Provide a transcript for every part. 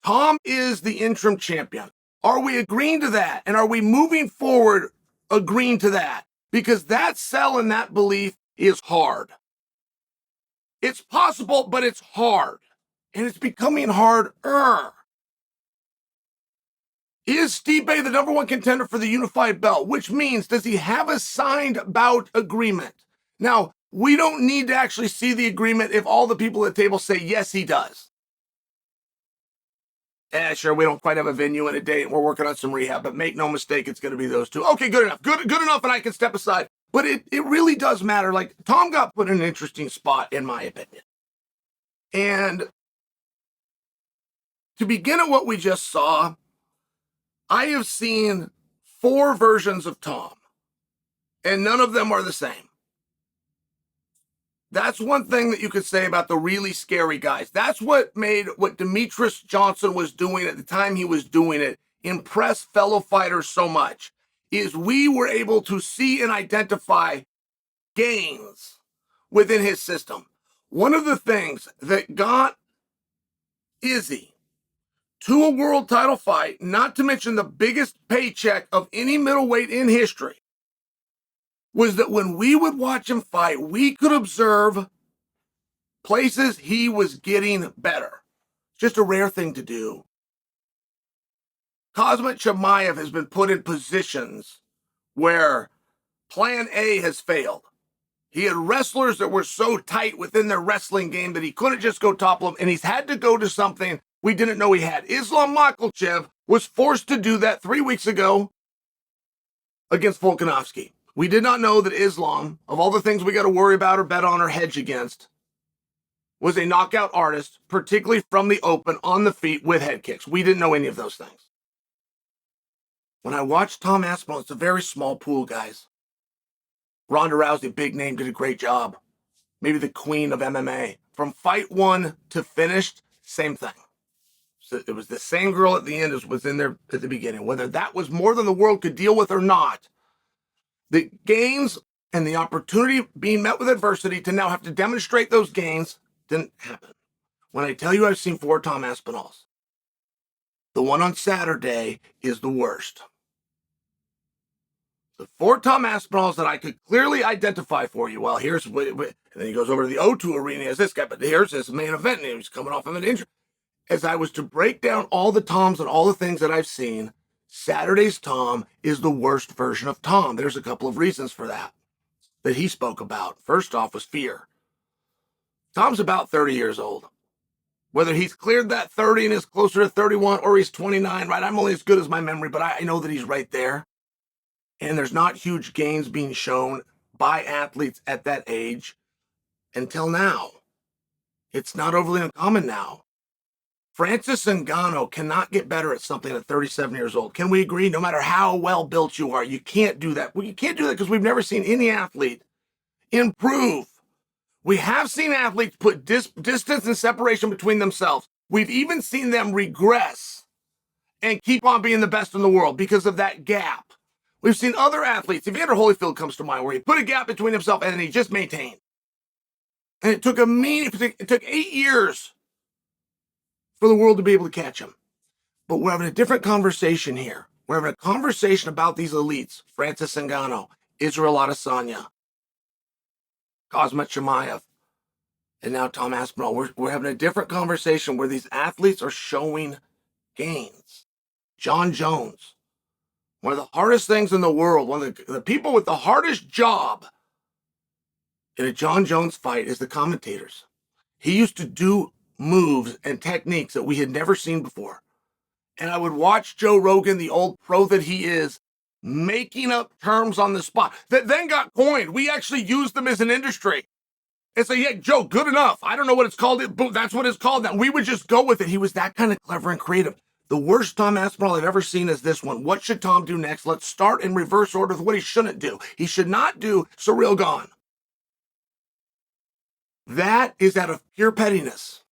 Tom is the interim champion. Are we agreeing to that? And are we moving forward agreeing to that? Because that sell and that belief is hard. It's possible, but it's hard. And it's becoming harder. Is Stipe the number one contender for the unified belt? Which means, does he have a signed bout agreement? Now, we don't need to actually see the agreement if all the people at the table say, yes, he does. Sure, we don't quite have a venue and a date, and we're working on some rehab, but make no mistake, it's going to be those two. Okay, good enough. Good enough, and I can step aside. But it really does matter. Like, Tom got put in an interesting spot, in my opinion. And to begin at what we just saw, I have seen 4 versions of Tom, and none of them are the same. That's one thing that you could say about the really scary guys. That's what made what Demetrius Johnson was doing at the time he was doing it impress fellow fighters so much, is we were able to see and identify gains within his system. One of the things that got Izzy to a world title fight, not to mention the biggest paycheck of any middleweight in history, was that when we would watch him fight, we could observe places he was getting better. Just a rare thing to do. Khamzat Chimaev has been put in positions where plan A has failed. He had wrestlers that were so tight within their wrestling game that he couldn't just go topple them, and he's had to go to something we didn't know he had. Islam Makhachev was forced to do that 3 weeks ago against Volkanovski. We did not know that Islam, of all the things we got to worry about or bet on or hedge against, was a knockout artist, particularly from the open, on the feet with head kicks. We didn't know any of those things. When I watched Tom Aspinall, it's a very small pool, guys. Ronda Rousey, big name, did a great job. Maybe the queen of MMA. From fight 1 to finished, same thing. So it was the same girl at the end as was in there at the beginning. Whether that was more than the world could deal with or not, the gains and the opportunity being met with adversity to now have to demonstrate those gains didn't happen. When I tell you I've seen 4 Tom Aspinalls, the one on Saturday is the worst. The 4 Tom Aspinalls that I could clearly identify for you. Well, here's what, and then he goes over to the O2 arena as this guy, but here's his main event, and he's coming off of an injury. As I was to break down all the Toms and all the things that I've seen, Saturday's Tom is the worst version of Tom. There's a couple of reasons for that he spoke about. First off was fear. Tom's about 30 years old. Whether he's cleared that 30 and is closer to 31 or he's 29, right? I'm only as good as my memory, but I know that he's right there. And there's not huge gains being shown by athletes at that age until now. It's not overly uncommon now. Francis Ngannou cannot get better at something at 37 years old. Can we agree? No matter how well built you are, you can't do that. Well, you can't do that because we've never seen any athlete improve. We have seen athletes put distance and separation between themselves. We've even seen them regress and keep on being the best in the world because of that gap. We've seen other athletes, Evander Holyfield comes to mind, where he put a gap between himself and then he just maintained. And it took 8 years for the world to be able to catch him. But we're having a different conversation here. We're having a conversation about these elites, Francis Ngannou, Israel Adesanya, Khamzat Chimaev, and now Tom Aspinall. We're having a different conversation where these athletes are showing gains. Jon Jones, one of the hardest things in the world, one of the people with the hardest job in a Jon Jones fight is the commentators. He used to do moves and techniques that we had never seen before. And I would watch Joe Rogan, the old pro that he is, making up terms on the spot that then got coined. We actually used them as an industry. And say, yeah, Joe, good enough. I don't know what it's called. That's what it's called now. We would just go with it. He was that kind of clever and creative. The worst Tom Aspinall I've ever seen is this one. What should Tom do next? Let's start in reverse order with what he shouldn't do. He should not do Surreal Gan. That is out of pure pettiness.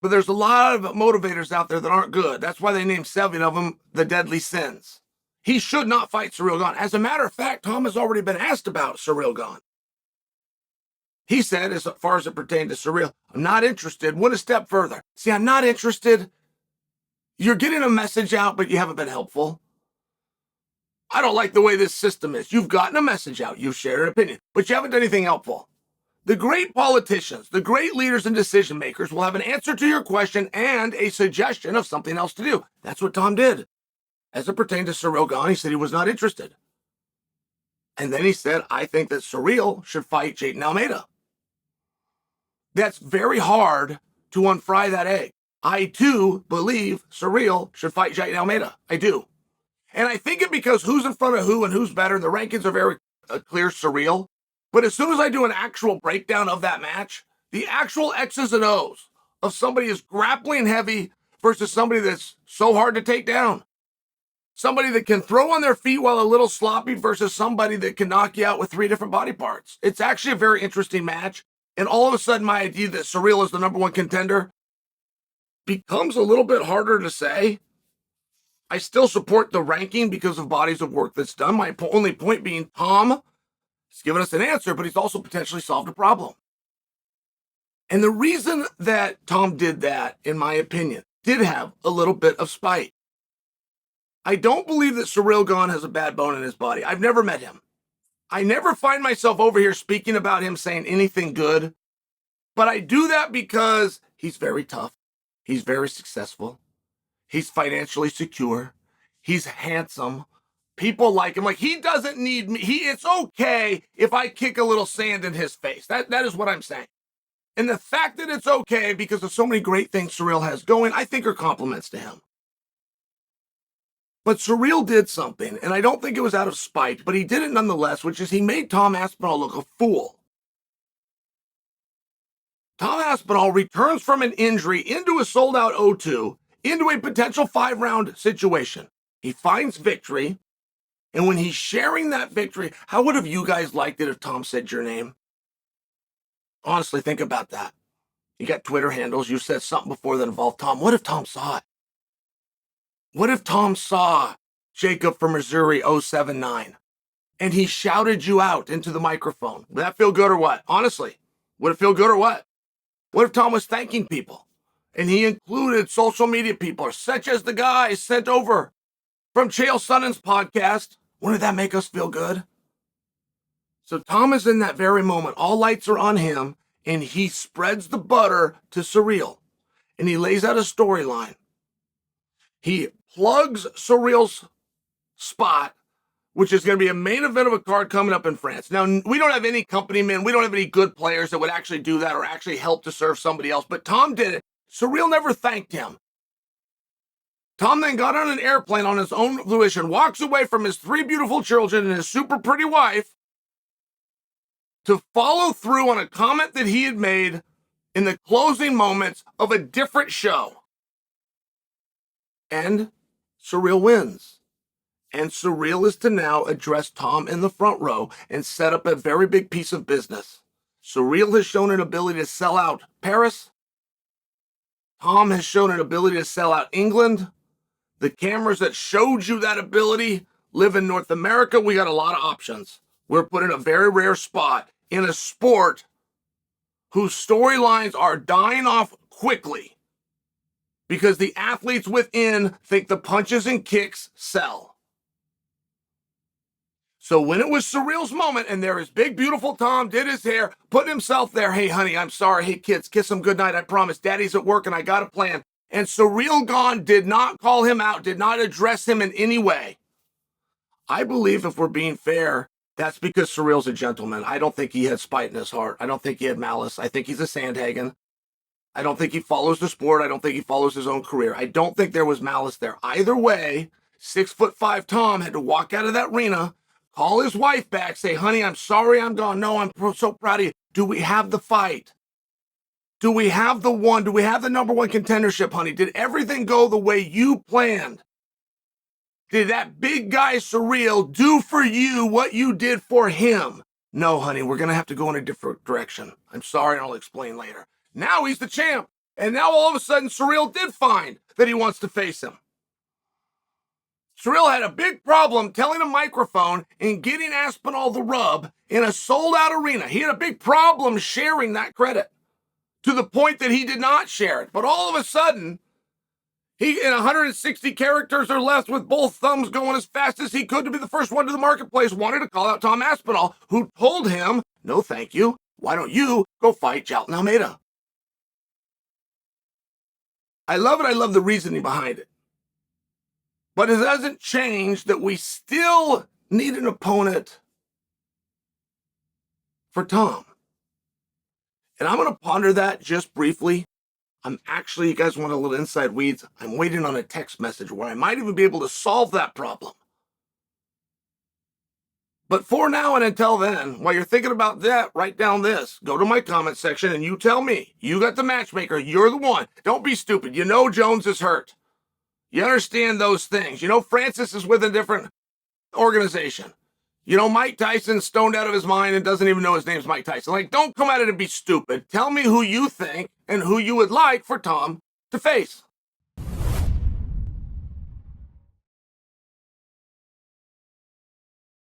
But there's a lot of motivators out there that aren't good. That's why they named 7 of them the deadly sins. He should not fight Surreal Gan. As a matter of fact, Tom has already been asked about Surreal Gan. He said, as far as it pertained to Surreal, I'm not interested. Went a step further. See, I'm not interested. You're getting a message out, but you haven't been helpful. I don't like the way this system is. You've gotten a message out. You've shared an opinion, but you haven't done anything helpful. The great politicians, the great leaders and decision makers will have an answer to your question and a suggestion of something else to do. That's what Tom did. As it pertained to Ciryl Gane, he said he was not interested. And then he said, I think that Surreal should fight Jaden Almeida. That's very hard to unfry that egg. I, too, believe Surreal should fight Jaden Almeida. I do. And I think it because who's in front of who and who's better, the rankings are very clear, Surreal. But as soon as I do an actual breakdown of that match, the actual X's and O's of somebody is grappling heavy versus somebody that's so hard to take down. Somebody that can throw on their feet while a little sloppy versus somebody that can knock you out with 3 different body parts. It's actually a very interesting match. And all of a sudden, my idea that Surreal is the number 1 contender becomes a little bit harder to say. I still support the ranking because of bodies of work that's done. My only point being Tom has given us an answer, but he's also potentially solved a problem. And the reason that Tom did that, in my opinion, did have a little bit of spite. I don't believe that Ciryl Gane has a bad bone in his body. I've never met him. I never find myself over here speaking about him saying anything good, but I do that because he's very tough. He's very successful. He's financially secure. He's handsome. People like him. Like, he doesn't need me. It's okay if I kick a little sand in his face. That is what I'm saying. And the fact that it's okay because of so many great things Surreal has going, I think are compliments to him. But Surreal did something, and I don't think it was out of spite, but he did it nonetheless, which is he made Tom Aspinall look a fool. Tom Aspinall returns from an injury into a sold-out O2, into a potential 5-round situation. He finds victory, and when he's sharing that victory, how would have you guys liked it if Tom said your name? Honestly, think about that. You got Twitter handles. You said something before that involved Tom. What if Tom saw it? What if Tom saw Jacob from Missouri 079 and he shouted you out into the microphone? Would that feel good or what? Honestly, would it feel good or what? What if Tom was thanking people and he included social media people such as the guy sent over from Chael Sonnen's podcast? Wouldn't that make us feel good? So Tom is in that very moment. All lights are on him and he spreads the butter to Surreal and he lays out a storyline. He plugs Surreal's spot, which is going to be a main event of a card coming up in France. Now, we don't have any company men. We don't have any good players that would actually do that or actually help to serve somebody else. But Tom did it. Surreal never thanked him. Tom then got on an airplane on his own fruition, walks away from his 3 beautiful children and his super pretty wife to follow through on a comment that he had made in the closing moments of a different show. And Surreal wins. And Surreal is to now address Tom in the front row and set up a very big piece of business. Surreal has shown an ability to sell out Paris. Tom has shown an ability to sell out England. The cameras that showed you that ability live in North America. We got a lot of options. We're put in a very rare spot in a sport whose storylines are dying off quickly. Because the athletes within think the punches and kicks sell. So when it was Surreal's moment, and there is big, beautiful Tom, did his hair, put himself there. Hey, honey, I'm sorry. Hey, kids, kiss him goodnight. I promise. Daddy's at work, and I got a plan. And Surreal Gane did not call him out, did not address him in any way. I believe if we're being fair, that's because Surreal's a gentleman. I don't think he had spite in his heart. I don't think he had malice. I think he's a Sandhagen. I don't think he follows the sport. I don't think he follows his own career. I don't think there was malice there. Either way, 6'5" Tom had to walk out of that arena, call his wife back, say, honey, I'm sorry I'm gone. No, I'm so proud of you. Do we have the fight? Do we have the one? Do we have the number 1 contendership, honey? Did everything go the way you planned? Did that big guy Surreal do for you what you did for him? No, honey, we're going to have to go in a different direction. I'm sorry, and I'll explain later. Now he's the champ. And now all of a sudden, Surreal did find that he wants to face him. Ciryl had a big problem telling a microphone and getting Aspinall the rub in a sold-out arena. He had a big problem sharing that credit to the point that he did not share it. But all of a sudden, he, in 160 characters or less with both thumbs going as fast as he could to be the first one to the marketplace, wanted to call out Tom Aspinall, who told him, no thank you, why don't you go fight Jailton Almeida? I love it, I love the reasoning behind it. But it doesn't change that we still need an opponent for Tom. And I'm going to ponder that just briefly. I'm actually, you guys want a little inside weeds, I'm waiting on a text message where I might even be able to solve that problem. But for now and until then, while you're thinking about that, write down this. Go to my comment section and you tell me. You got the matchmaker. You're the one. Don't be stupid. You know Jones is hurt. You understand those things. You know Francis is with a different organization. You know Mike Tyson's stoned out of his mind and doesn't even know his name's Mike Tyson. Like, don't come at it and be stupid. Tell me who you think and who you would like for Tom to face.